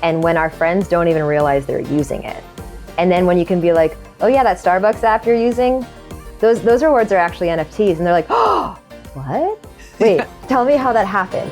And when our friends don't even realize they're using it. And then when you can be like, oh yeah, that Starbucks app you're using, those rewards are actually NFTs. And they're like, oh, what? Wait, tell me how that happened.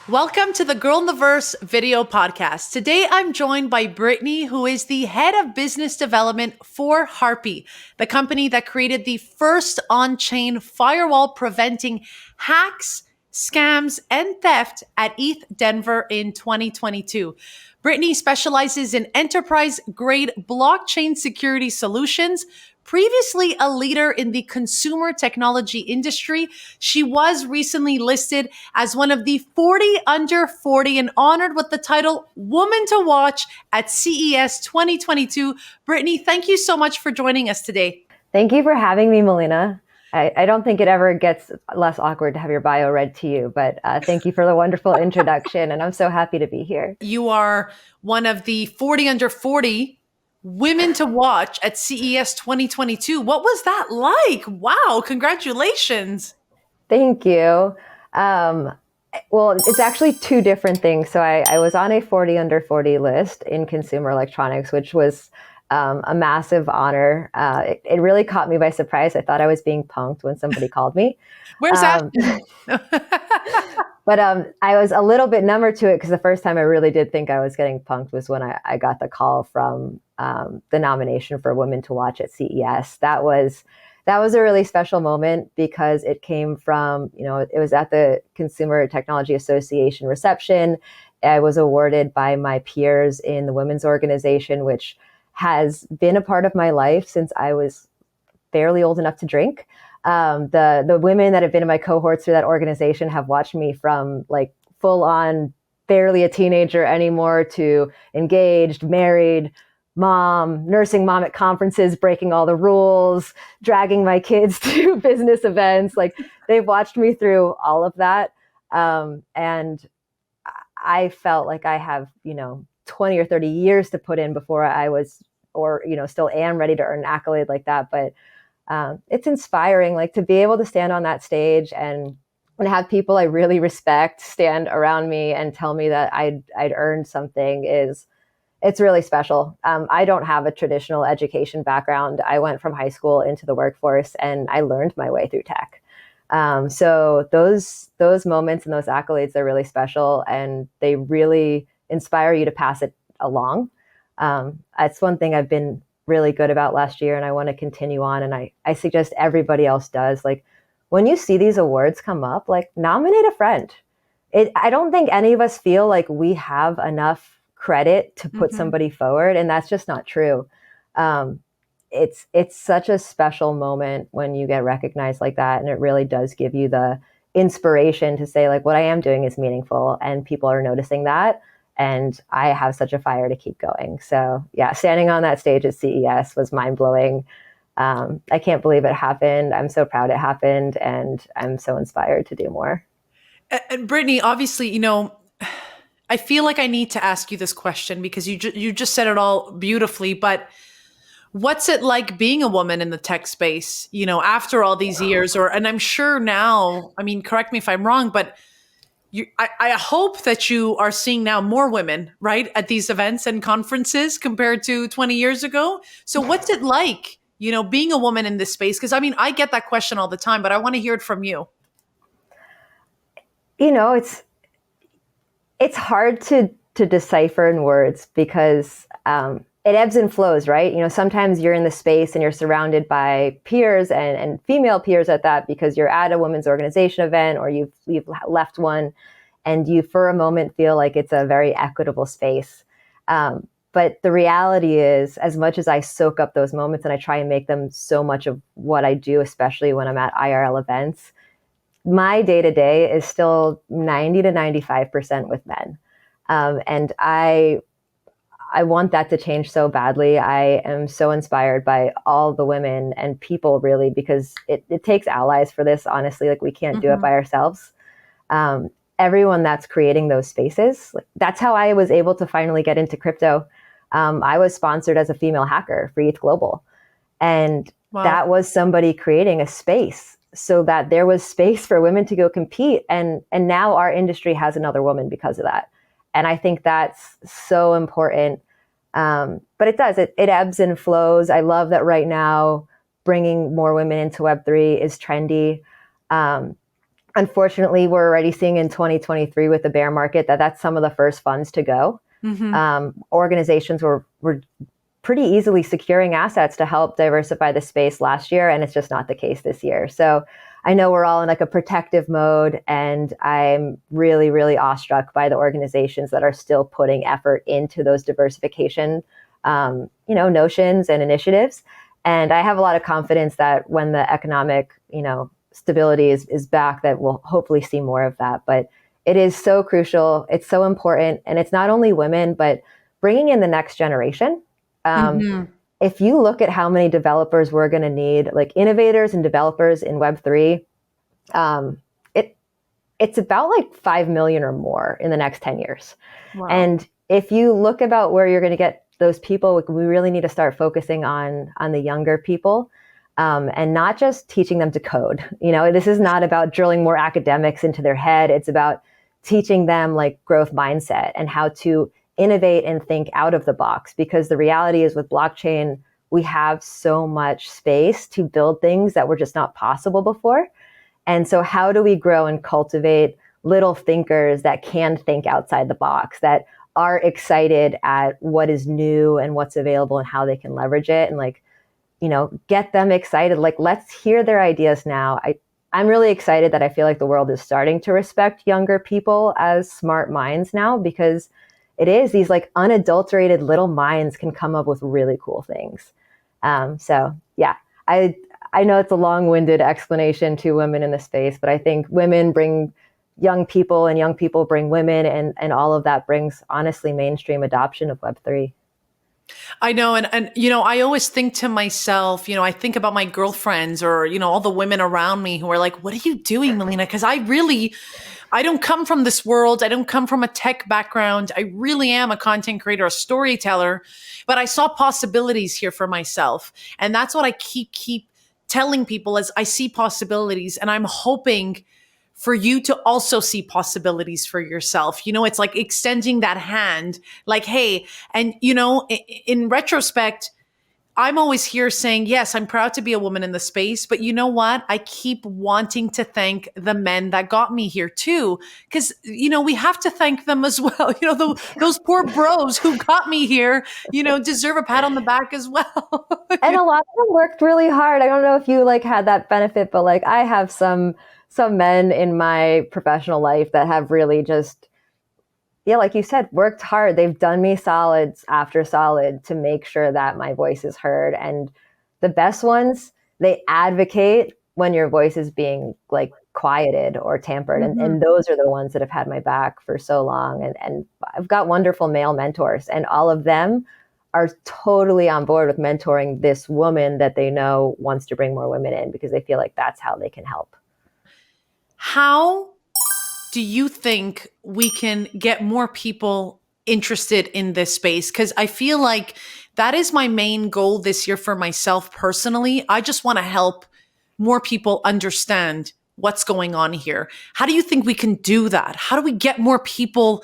Welcome to the Girl in the Verse video podcast. Today, I'm joined by Brittany, who is the head of business development for HARPIE, the company that created the first on-chain firewall preventing hacks, scams, and theft at ETH Denver in 2022. Brittany specializes in enterprise-grade blockchain security solutions. Previously a leader in the consumer technology industry, she was recently listed as one of the 40 under 40 and honored with the title Woman to Watch at CES 2022. Brittany, thank you so much for joining us today. Thank you for having me, Melina. I don't think it ever gets less awkward to have your bio read to you, but thank you for the wonderful introduction, and I'm so happy to be here. You are one of the 40 under 40 women to watch at CES 2022. What was that like? Wow, congratulations. Thank you. Well, it's actually two different things. So I was on a 40 under 40 list in consumer electronics, which was a massive honor. It really caught me by surprise. I thought I was being punked when somebody called me. Where's that? But I was a little bit number to it because the first time I really did think I was getting punked was when I got the call from the nomination for Women to Watch at CES. That was a really special moment because it came from, it was at the Consumer Technology Association reception. I was awarded by my peers in the women's organization, which has been a part of my life since I was barely old enough to drink. The women that have been in my cohorts through that organization have watched me from like full on, barely a teenager anymore to engaged, married, mom, nursing mom at conferences, breaking all the rules, dragging my kids to business events. Like they've watched me through all of that. And I felt like I have, 20 or 30 years to put in before I was, or, still am ready to earn an accolade like that. But it's inspiring, like to be able to stand on that stage and have people I really respect stand around me and tell me that I'd earned something it's really special. I don't have a traditional education background. I went from high school into the workforce and I learned my way through tech. So those moments and those accolades are really special and they really inspire you to pass it along. That's one thing I've been really good about last year and I want to continue on. And I suggest everybody else does. Like when you see these awards come up, like nominate a friend. I don't think any of us feel like we have enough credit to put somebody forward. And that's just not true. It's such a special moment when you get recognized like that. And it really does give you the inspiration to say like, what I am doing is meaningful and people are noticing that. And I have such a fire to keep going. So yeah, standing on that stage at CES was mind blowing. I can't believe it happened. I'm so proud it happened. And I'm so inspired to do more. And Brittany, obviously, I feel like I need to ask you this question because you just said it all beautifully, but what's it like being a woman in the tech space, after all these years and I'm sure now, I mean, correct me if I'm wrong, but I hope that you are seeing now more women, right, at these events and conferences compared to 20 years ago. So what's it like, being a woman in this space? Because I mean, I get that question all the time, but I want to hear it from you. It's hard to decipher in words because it ebbs and flows, right? Sometimes you're in the space and you're surrounded by peers and female peers at that because you're at a women's organization event or you've left one and you for a moment feel like it's a very equitable space. But the reality is, as much as I soak up those moments and I try and make them so much of what I do, especially when I'm at IRL events, my day-to-day is still 90 to 95% with men. And I want that to change so badly. I am so inspired by all the women and people really, because it takes allies for this, honestly. Like we can't do it by ourselves. Everyone that's creating those spaces, like, that's how I was able to finally get into crypto. I was sponsored as a female hacker for ETH Global. And that was somebody creating a space so that there was space for women to go compete. And now our industry has another woman because of that. And I think that's so important. But it does, it ebbs and flows. I love that right now bringing more women into Web3 is trendy. Unfortunately, we're already seeing in 2023 with the bear market that's some of the first funds to go. Organizations were pretty easily securing assets to help diversify the space last year, and it's just not the case this year. So I know we're all in like a protective mode, and I'm really, really awestruck by the organizations that are still putting effort into those diversification, notions and initiatives. And I have a lot of confidence that when the economic, stability is back, that we'll hopefully see more of that. But it is so crucial. It's so important. And it's not only women, but bringing in the next generation. If you look at how many developers we're going to need, like innovators and developers in Web3, it's about like 5 million or more in the next 10 years. Wow. And if you look about where you're going to get those people, we really need to start focusing on the younger people, and not just teaching them to code. This is not about drilling more academics into their head. It's about teaching them like growth mindset and how to innovate and think out of the box, because the reality is with blockchain, we have so much space to build things that were just not possible before. And so how do we grow and cultivate little thinkers that can think outside the box, that are excited at what is new and what's available and how they can leverage it, and get them excited. Like, let's hear their ideas now. I'm really excited that I feel like the world is starting to respect younger people as smart minds now, because it is these like unadulterated little minds can come up with really cool things. So yeah, I know it's a long-winded explanation to women in the space, but I think women bring young people and young people bring women, and all of that brings honestly mainstream adoption of Web3. I know. And, I always think to myself, I think about my girlfriends or, all the women around me who are like, what are you doing, Melina? Because I don't come from this world. I don't come from a tech background. I really am a content creator, a storyteller, but I saw possibilities here for myself. And that's what I keep telling people, as I see possibilities, and I'm hoping for you to also see possibilities for yourself. It's like extending that hand, like, hey, and in retrospect, I'm always here saying, yes, I'm proud to be a woman in the space, but you know what? I keep wanting to thank the men that got me here too. Because, we have to thank them as well. Those poor bros who got me here, deserve a pat on the back as well. And a lot of them worked really hard. I don't know if you had that benefit, but I have some men in my professional life that have really just, like you said, worked hard. They've done me solids after solid to make sure that my voice is heard. And the best ones, they advocate when your voice is being quieted or tampered. And those are the ones that have had my back for so long. And I've got wonderful male mentors, and all of them are totally on board with mentoring this woman that they know wants to bring more women in, because they feel like that's how they can help. How do you think we can get more people interested in this space? Because I feel like that is my main goal this year for myself personally. I just want to help more people understand what's going on here. How do you think we can do that? How do we get more people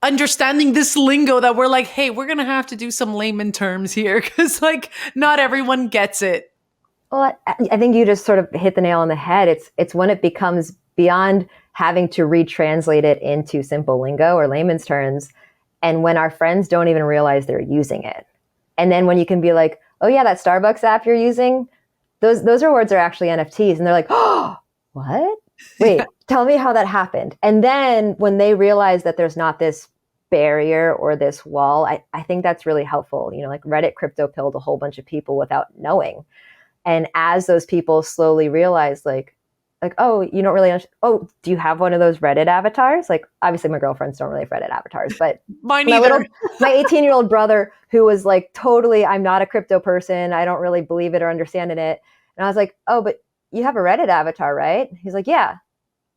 understanding this lingo that we're like, hey, we're going to have to do some layman terms here, because not everyone gets it? Well, I think you just sort of hit the nail on the head. It's when it becomes beyond having to retranslate it into simple lingo or layman's terms, and when our friends don't even realize they're using it. And then when you can be like, oh yeah, that Starbucks app you're using, those rewards are actually NFTs. And they're like, oh, what? Wait, tell me how that happened. And then when they realize that there's not this barrier or this wall, I think that's really helpful. Reddit crypto pilled a whole bunch of people without knowing. And as those people slowly realize, oh, you don't really understand. Oh, do you have one of those Reddit avatars? Obviously my girlfriends don't really have Reddit avatars, but mine either. My 18-year-old brother, who was totally, I'm not a crypto person. I don't really believe it or understand in it. And I was like, oh, but you have a Reddit avatar, right? He's like, yeah.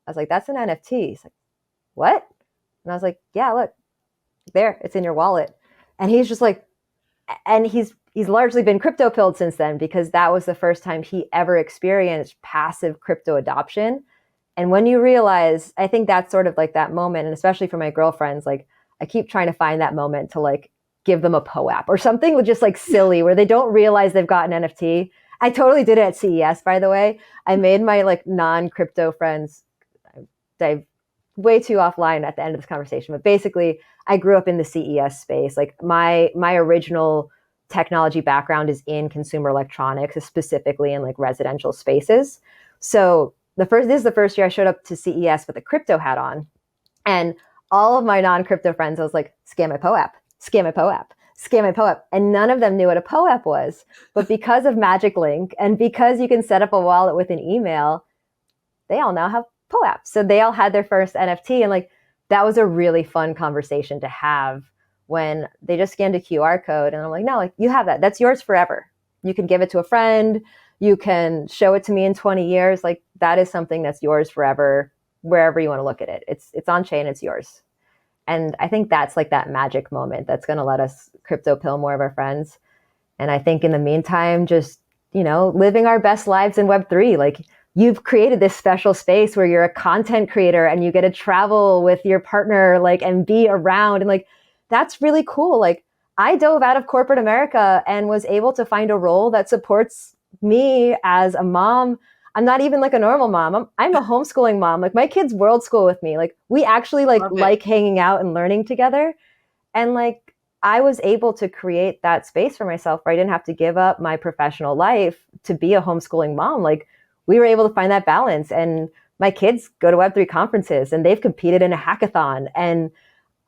I was like, that's an NFT. He's like, what? And I was like, yeah, look, there, it's in your wallet. And he's just like, and he's largely been crypto pilled since then, because that was the first time he ever experienced passive crypto adoption. And when you realize, I think that's sort of like that moment, and especially for my girlfriends, like I keep trying to find that moment to like give them a POAP or something with just like silly where they don't realize they've got an NFT. I totally did it at CES, by the way. I made my like non-crypto friends dive way too offline at the end of this conversation, but basically I grew up in the CES space. Like my original technology background is in consumer electronics, specifically in like residential spaces. So this is the first year I showed up to CES with a crypto hat on, and all of my non-crypto friends, I was like, scan my POAP, scan my POAP, scan my POAP. And none of them knew what a POAP was. But because of Magic Link and because you can set up a wallet with an email, they all now have POAP. So they all had their first NFT. And like, that was a really fun conversation to have when they just scanned a QR code. And I'm like, no, like you have that. That's yours forever. You can give it to a friend. You can show it to me in 20 years. Like that is something that's yours forever, wherever you want to look at it. It's on chain, it's yours. And I think that's like that magic moment that's going to let us crypto pill more of our friends. And I think in the meantime, just, living our best lives in Web3. Like you've created this special space where you're a content creator and you get to travel with your partner, like, and be around. And like, that's really cool. Like I dove out of corporate America and was able to find a role that supports me as a mom. I'm not even like a normal mom. I'm a homeschooling mom. Like my kids world school with me. Like we actually like hanging out and learning together. And like I was able to create that space for myself where I didn't have to give up my professional life to be a homeschooling mom. Like we were able to find that balance. And my kids go to Web3 conferences and they've competed in a hackathon. And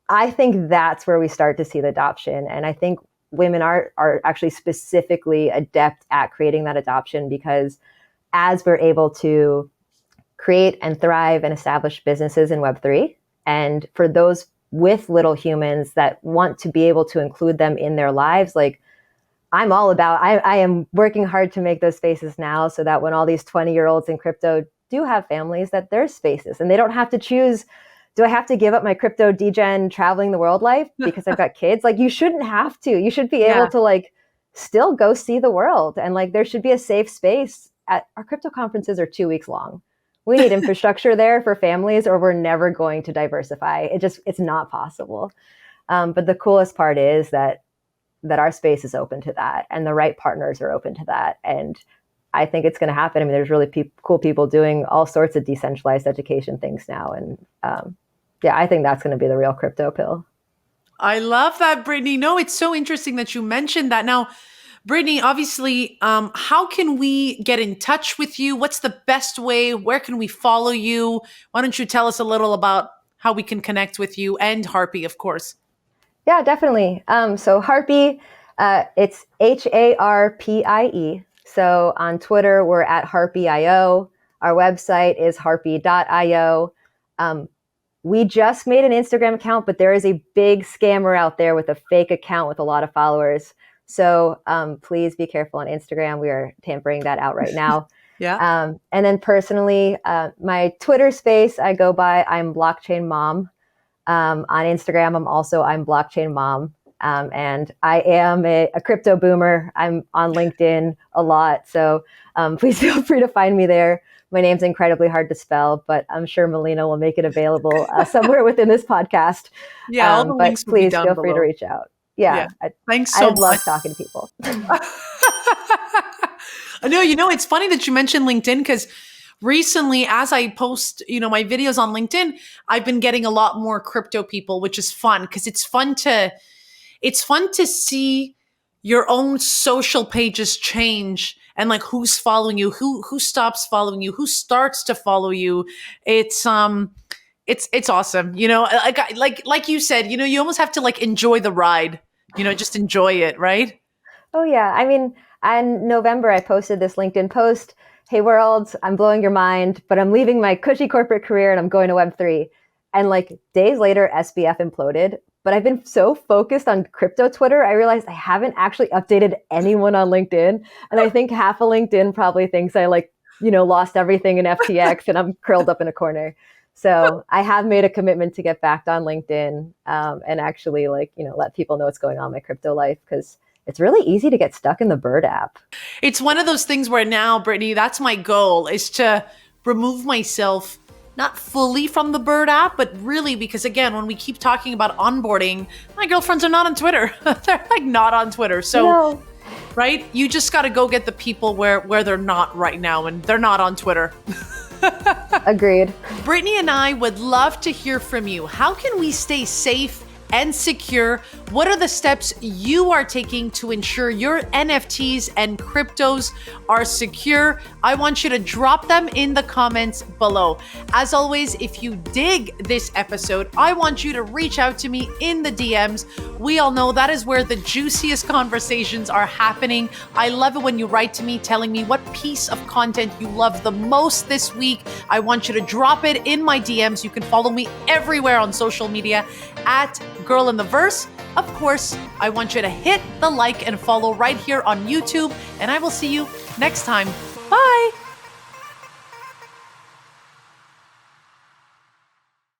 I think that's where we start to see the adoption. And I think women are actually specifically adept at creating that adoption, because as we're able to create and thrive and establish businesses in Web3, and for those with little humans that want to be able to include them in their lives, like I'm all about, I am working hard to make those spaces now so that when all these 20-year-olds in crypto do have families, that there's spaces and they don't have to choose, do I have to give up my crypto degen traveling the world life because I've got kids? Like you shouldn't have to. You should be able to like still go see the world. And like there should be a safe space. Our crypto conferences are 2 weeks long. We need infrastructure there for families or we're never going to diversify. It's not possible. But the coolest part is that our space is open to that and the right partners are open to that. And I think it's going to happen. I mean, there's really cool people doing all sorts of decentralized education things now. And I think that's going to be the real crypto pill. I love that, Brittany. No, it's so interesting that you mentioned that. Now, Brittany, obviously, how can we get in touch with you? What's the best way? Where can we follow you? Why don't you tell us a little about how we can connect with you and Harpie, of course? Yeah, definitely. So Harpie, it's HARPIE. So on Twitter, we're at HARPIE.io. Our website is harpie.io. We just made an Instagram account, but there is a big scammer out there with a fake account with a lot of followers. So please be careful on Instagram. We are tampering that out right now. Yeah. And then personally, my Twitter space, I go by I'm Blockchain Mom. On Instagram, I'm Blockchain Mom. And I am a crypto boomer. I'm on LinkedIn a lot. So please feel free to find me there. My name's incredibly hard to spell, but I'm sure Melina will make it available somewhere within this podcast. Yeah, all the links will be please down feel below. free to reach out. Yeah. Thanks so much. I love talking to people. No, it's funny that you mentioned LinkedIn because recently, as I post, my videos on LinkedIn, I've been getting a lot more crypto people, which is fun because it's fun to see your own social pages change and like who's following you, who stops following you, who starts to follow you. It's awesome. Like you said, you almost have to like enjoy the ride, just enjoy it. Right. Oh yeah. I mean, in November, I posted this LinkedIn post. Hey world, I'm blowing your mind, but I'm leaving my cushy corporate career and I'm going to Web3. And like days later, SBF imploded. But I've been so focused on crypto Twitter, I realized I haven't actually updated anyone on LinkedIn. And I think half of LinkedIn probably thinks I lost everything in FTX and I'm curled up in a corner. So I have made a commitment to get back on LinkedIn and actually let people know what's going on in my crypto life, because it's really easy to get stuck in the bird app. It's one of those things where now, Brittany, that's my goal, is to remove myself not fully from the bird app, but really, because again, when we keep talking about onboarding, my girlfriends are not on Twitter. They're like not on Twitter. So, No. right? You just got to go get the people where they're not right now, and they're not on Twitter. Agreed. Brittany and I would love to hear from you. How can we stay safe and secure? What are the steps you are taking to ensure your NFTs and cryptos are secure? I want you to drop them in the comments below. As always, if you dig this episode, I want you to reach out to me in the DMs. We all know that is where the juiciest conversations are happening. I love it when you write to me telling me what piece of content you love the most this week. I want you to drop it in my DMs. You can follow me everywhere on social media at Girl in the Verse. Of course, I want you to hit the like and follow right here on YouTube, and I will see you next time. Bye.